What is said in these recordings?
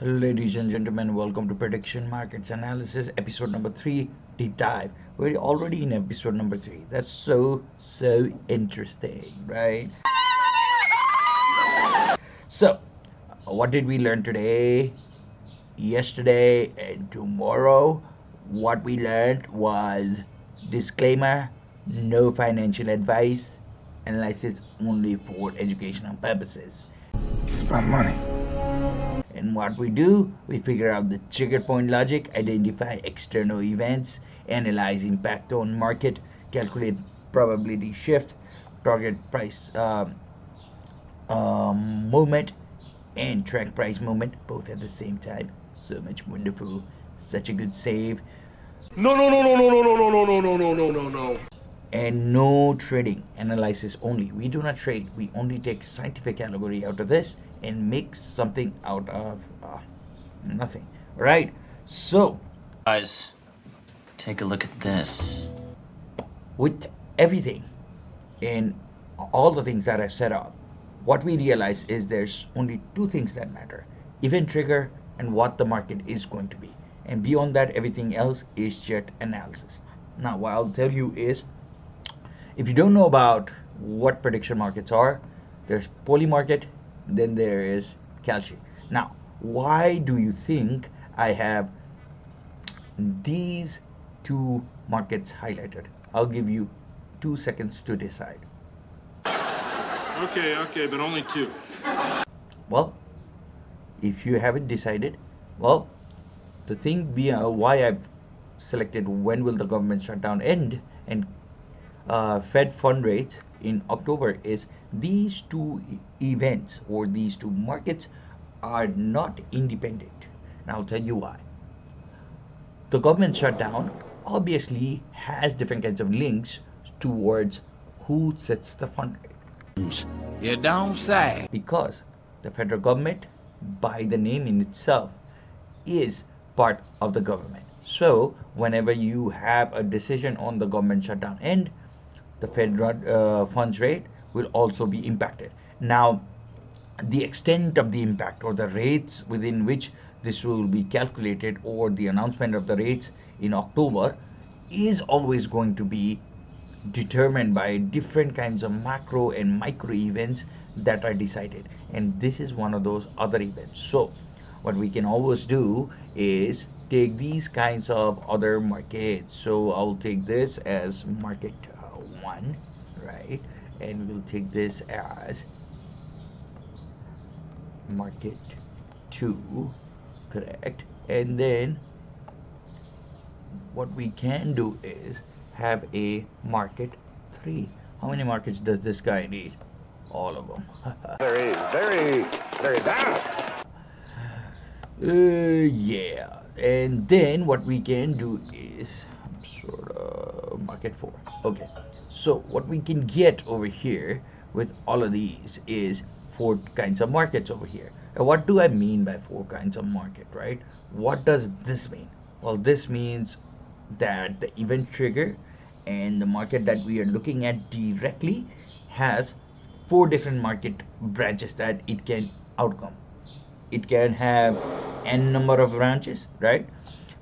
Ladies and gentlemen, welcome to Prediction Markets Analysis, episode number 3, deep dive. We're already in episode number 3. That's so interesting, right? So, what did we learn today, yesterday, and tomorrow? What we learned was disclaimer, no financial advice, analysis only for educational purposes. It's my money. And what we do, we figure out the trigger point logic, identify external events, analyze impact on market, calculate probability shift, target price movement, and track price movement both at the same time. So much wonderful, such a good save. No, no, no, no, no, no, no, no, no, no, no, no, no, no. And no trading, analysis only. We do not trade, we only take scientific allegory out of this and make something out of nothing. Right? So, Guys, take a look at this. with everything and all the things that I've set up, what we realize is there's only two things that matter: event trigger and what the market is going to be. And beyond that, everything else is just analysis. Now, what I'll tell you is, if you don't know about what prediction markets are, there's poly market, then there is Calci. Now, why do you think I have these two markets highlighted? I'll give you 2 seconds to decide. Okay, but only two. Well, if you haven't decided, well, the thing why I've selected when will the government shutdown end and Fed fund rates in October is these two events or these two markets are not independent. And I'll tell you why. The government shutdown obviously has different kinds of links towards who sets the fund rate. You don't say. Because the federal government, by the name in itself, is part of the government. So, whenever you have a decision on the government shutdown end, the federal funds rate will also be impacted. Now, the extent of the impact or the rates within which this will be calculated or the announcement of the rates in October is always going to be determined by different kinds of macro and micro events that are decided, and this is one of those other events. So what we can always do is take these kinds of other markets. So I'll take this as market 1, right, and we'll take this as market 2, correct, and then what we can do is have a market 3. How many markets does this guy need? All of them. Very bad. Yeah, and then what we can do is sort of market 4. Okay, so what we can get over here with all of these is 4 kinds of markets over here. And what do I mean by 4 kinds of market, right? What does this mean? Well, this means that the event trigger and the market that we are looking at directly has 4 different market branches that it can outcome. It can have n number of branches, right?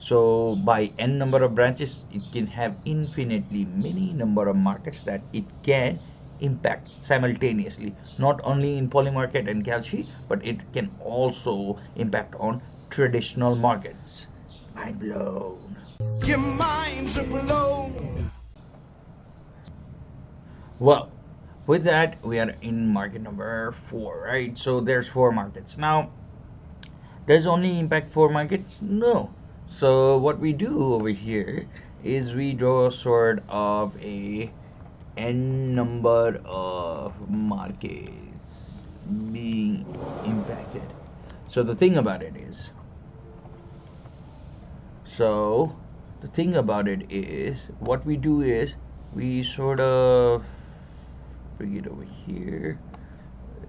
So by n number of branches, it can have infinitely many number of markets that it can impact simultaneously, not only in poly market and Calci, but it can also impact on traditional markets. Mind blown. Your minds are blown. Well, with that, we are in market number 4, right? So there's 4 markets. Now, does only impact 4 markets? No. So what we do over here is we draw sort of a n number of markets being impacted. So the thing about it is, what we do is we sort of bring it over here.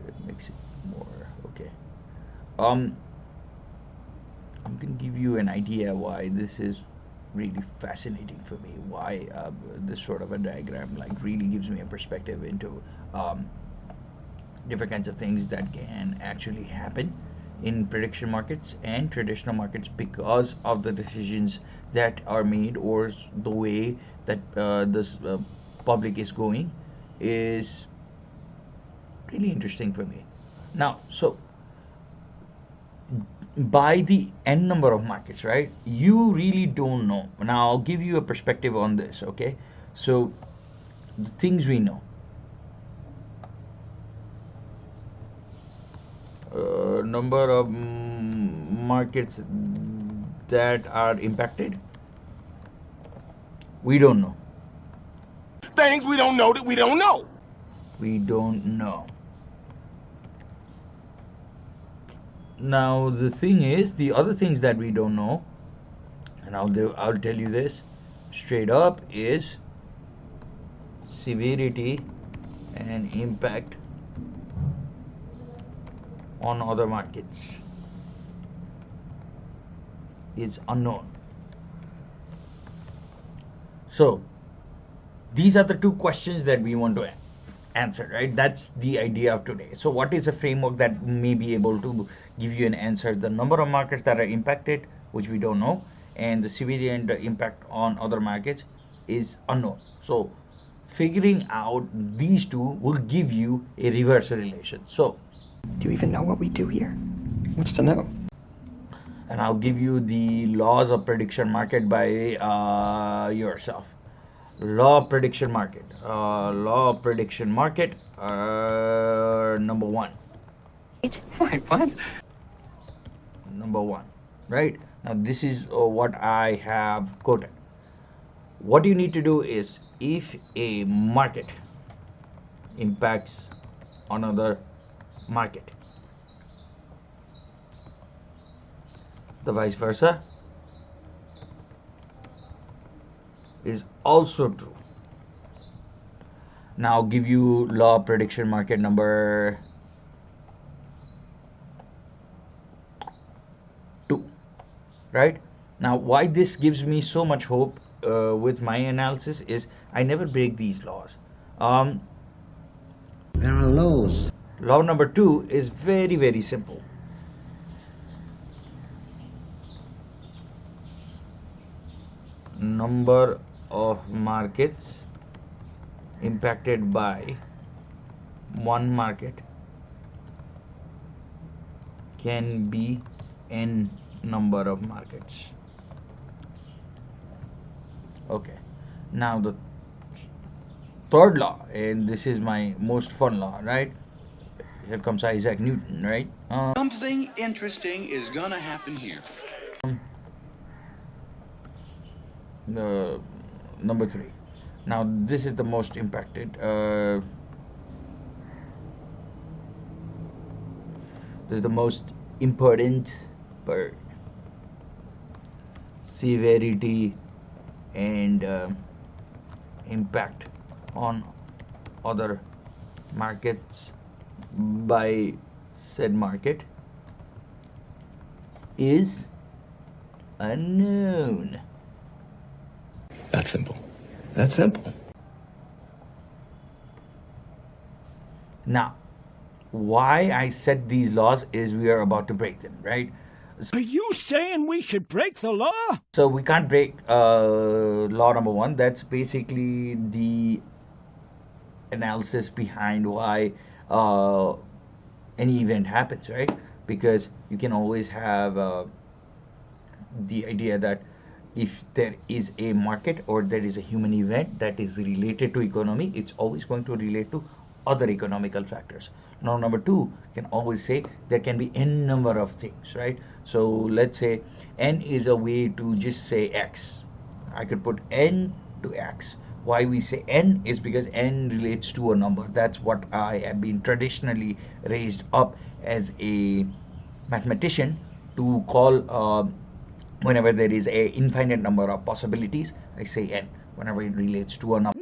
It makes it more okay. I'm gonna give you an idea why this is really fascinating for me. Why this sort of a diagram like really gives me a perspective into different kinds of things that can actually happen in prediction markets and traditional markets because of the decisions that are made, or the way that this public is going, is really interesting for me. Now, so by the n number of markets, right? You really don't know. Now, I'll give you a perspective on this, okay? So, the things we know. Number of markets that are impacted, we don't know. Things we don't know that we don't know. We don't know. Now, the thing is, the other things that we don't know, and I'll tell you this straight up, is severity and impact on other markets is unknown. So, these are the two questions that we want to answer, right? That's the idea of today. So, what is a framework that may be able to give you an answer? The number of markets that are impacted, which we don't know, and the severity and the impact on other markets is unknown. So, figuring out these two will give you a reverse relation. So, Do you even know what we do here? What's to know? and I'll give you the laws of prediction market by yourself. Law of prediction market. Law of prediction market. Number one. Wait, what? Number one. Right? Now, this is what I have quoted. What you need to do is, if a market impacts another market, the vice versa is also true. Now, I'll give you law of prediction market number 2. Right? Now, why this gives me so much hope with my analysis is I never break these laws. There are laws. Law number 2 is very, very simple. Number of markets impacted by one market can be n number of markets. Okay. Now, the third law, and this is my most fun law, right? Here comes Isaac Newton, right? Something interesting is gonna happen here. The number 3. Now, this is the most impacted. This is the most important part. Severity and impact on other markets by said market is unknown. That's simple. That's simple. Now, why I set these laws is we are about to break them, right? Are you saying we should break the law? So we can't break law number 1. That's basically the analysis behind why any event happens, right? Because you can always have the idea that if there is a market or there is a human event that is related to economy, it's always going to relate to other economical factors. Now, number 2 can always say there can be n number of things, right? So let's say n is a way to just say x. I could put n to x. Why we say n is because n relates to a number. That's what I have been traditionally raised up as a mathematician to call. Whenever there is a infinite number of possibilities, I say n. Whenever it relates to a number.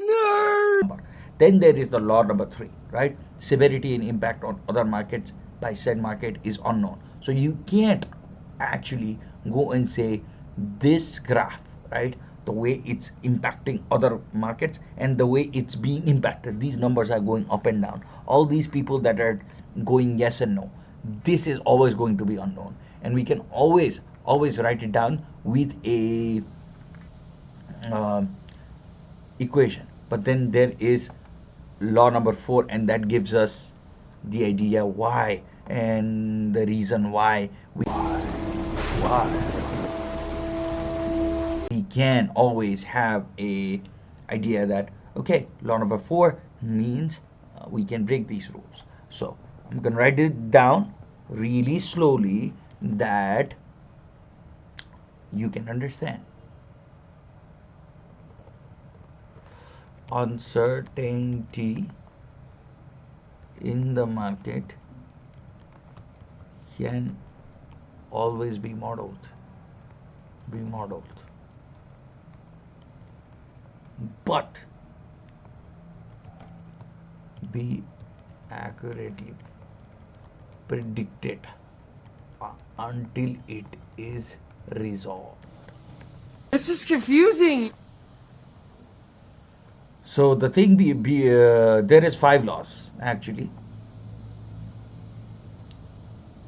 Then there is the law number 3, right? Severity and impact on other markets by said market is unknown. So you can't actually go and say this graph, right? The way it's impacting other markets and the way it's being impacted. These numbers are going up and down. All these people that are going yes and no, this is always going to be unknown, and we can always write it down with a um equation. But then there is law number 4, and that gives us the idea why, and the reason why we can always have a idea that, okay, law number 4 means we can break these rules. So I'm gonna write it down really slowly that you can understand. Uncertainty in the market can always be modeled, but be accurately predicted until it is resolved. This is confusing. So the thing there is 5 laws actually.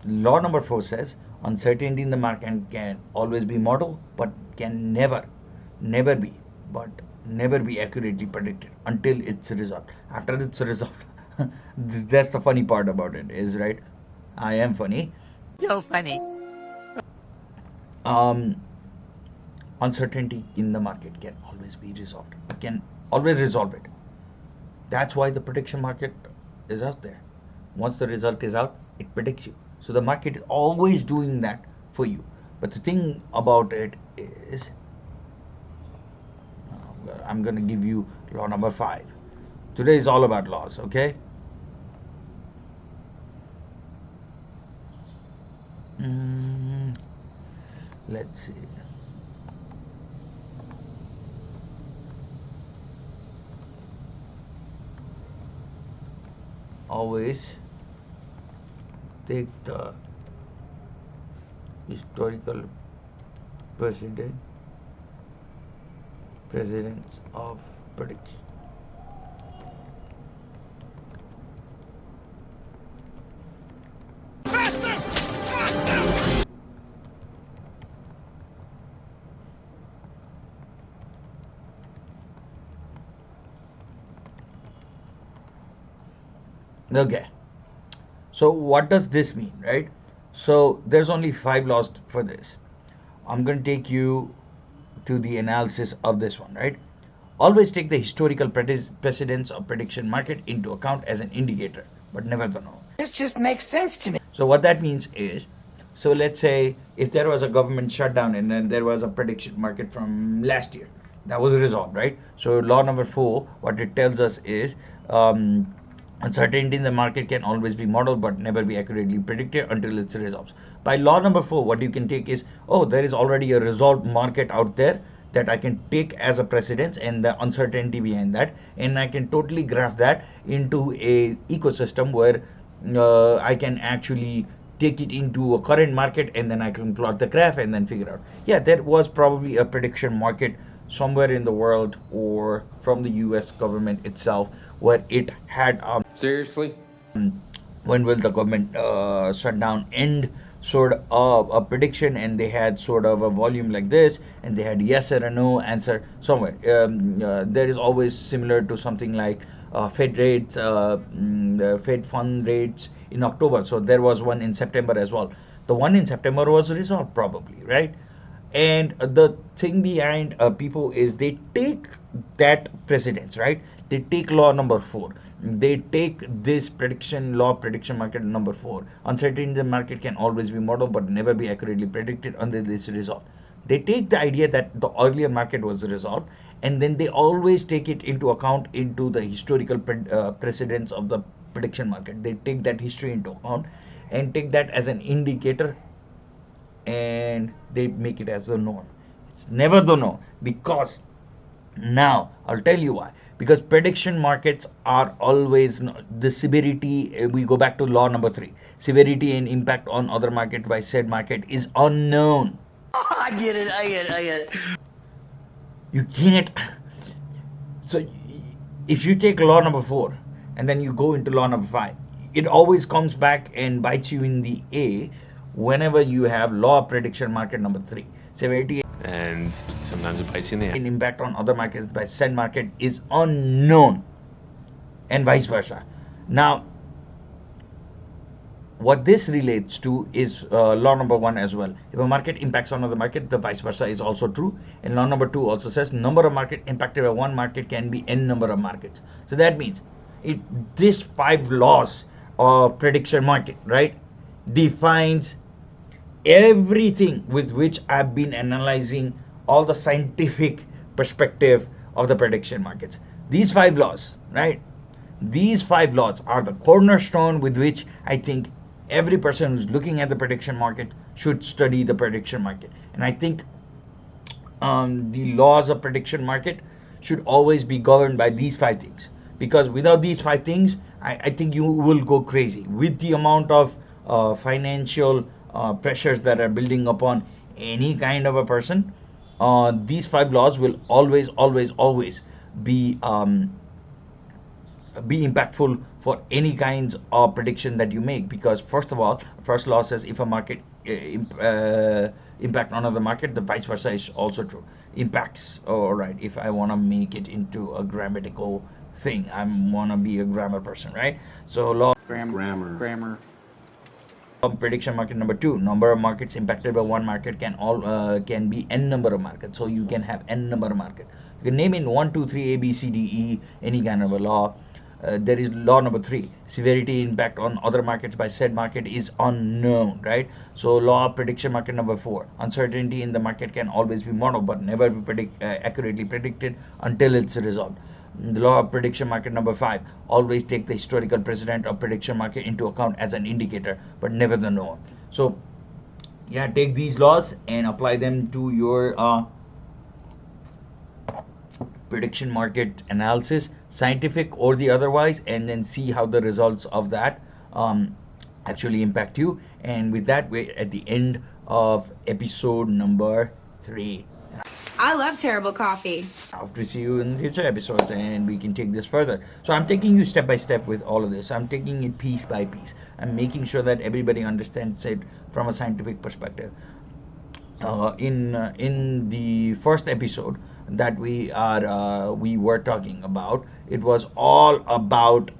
Law number 4 says uncertainty in the market can always be modeled, but can never be, accurately predicted until it's resolved. After it's resolved, that's the funny part about it, is right. I am funny. So funny. Uncertainty in the market can always be resolved. It can always resolve it. That's why the prediction market is out there. Once the result is out, it predicts you. So the market is always doing that for you. But the thing about it is, I'm going to give you law number 5. Today is all about laws, okay? Let's see. Always take the historical precedence of prediction. Okay, so what does this mean, right? So there's only 5 laws for this. I'm going to take you to the analysis of this one, right? Always take the historical precedence of prediction market into account as an indicator, but never the norm. This just makes sense to me. So what that means is, so let's say if there was a government shutdown and then there was a prediction market from last year, that was resolved, right? So law number 4, what it tells us is, uncertainty in the market can always be modeled but never be accurately predicted until it's resolved. By law number 4, what you can take is, oh, there is already a resolved market out there that I can take as a precedence, and the uncertainty behind that, and I can totally graph that into a ecosystem where I can actually take it into a current market, and then I can plot the graph and then figure out, yeah, there was probably a prediction market somewhere in the world or from the US government itself where it had Seriously? when will the government shutdown end sort of a prediction, and they had sort of a volume like this, and they had yes or a no answer somewhere. There is always similar to something like Fed rates, Fed fund rates in October. So there was one in September as well. The one in September was resolved probably, right? And the thing behind people is they take that precedence, right? They take law number 4, they take this prediction market number 4, uncertainty in the market can always be modeled but never be accurately predicted until this is resolved. They take the idea that the earlier market was resolved, and then they always take it into account into the historical precedence of the prediction market. They take that history into account and take that as an indicator, and they make it as the norm. It's never the norm, because now I'll tell you why. Because prediction markets are always the severity. We go back to law number 3. Severity and impact on other market by said market is unknown. I get it. You can't. So if you take law number 4 and then you go into law number 5, it always comes back and bites you in the A whenever you have law of prediction market number 3. Severity And sometimes it bites you in the ass. and impact on other markets by said market is unknown, and vice versa. Now, what this relates to is law number 1 as well. If a market impacts on another market, the vice versa is also true. And law number 2 also says number of market impacted by one market can be n number of markets. So that means this 5 laws of prediction market, right, defines everything with which I've been analyzing all the scientific perspective of the prediction markets. These 5 laws, right? These 5 laws are the cornerstone with which I think every person who's looking at the prediction market should study the prediction market. And I think the laws of prediction market should always be governed by these 5 things, because without these 5 things, I think you will go crazy with the amount of financial pressures that are building upon any kind of a person. These 5 laws will always be impactful for any kinds of prediction that you make, because first of all, first law says if a market impact on another market, the vice versa is also true. Impacts, all right, if I want to make it into a grammatical thing, I want to be a grammar person, right? So law Grammar. of prediction market number 2, number of markets impacted by one market can be n number of markets. So you can have n number of market. You can name in 1 2 3 a b c d e, any kind of a law. There is law number 3, severity impact on other markets by said market is unknown, right? So law of prediction market number 4, uncertainty in the market can always be modeled but never be accurately predicted until it's resolved. The law of prediction market number 5, always take the historical precedent of prediction market into account as an indicator but never the norm. So yeah, take these laws and apply them to your prediction market analysis, scientific or the otherwise, and then see how the results of that actually impact you. And with that, we're at the end of episode number 3. I love terrible coffee. I hope to see you in future episodes and we can take this further. So I'm taking you step by step with all of this. I'm taking it piece by piece. I'm making sure that everybody understands it from a scientific perspective. In the first episode that we were talking about, it was all about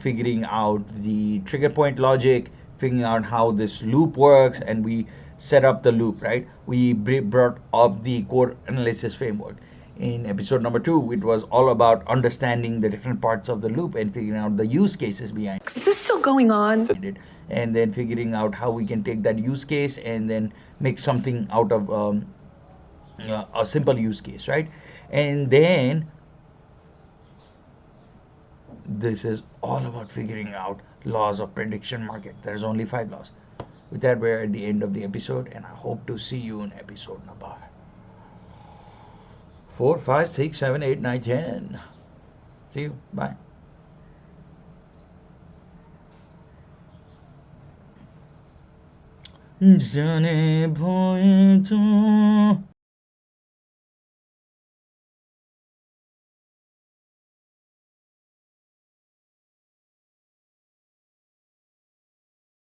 figuring out the trigger point logic, figuring out how this loop works, and we set up the loop, right? We brought up the core analysis framework. In episode number 2, it was all about understanding the different parts of the loop and figuring out the use cases behind it. Is this still going on? And then figuring out how we can take that use case and then make something out of a simple use case, right? And then this is all about figuring out laws of prediction market. There's only 5 laws. With that, we're at the end of the episode, and I hope to see you in episode number 4, 5, 6, 7, 8, 9, 10. See you. Bye. জানে ভয়ে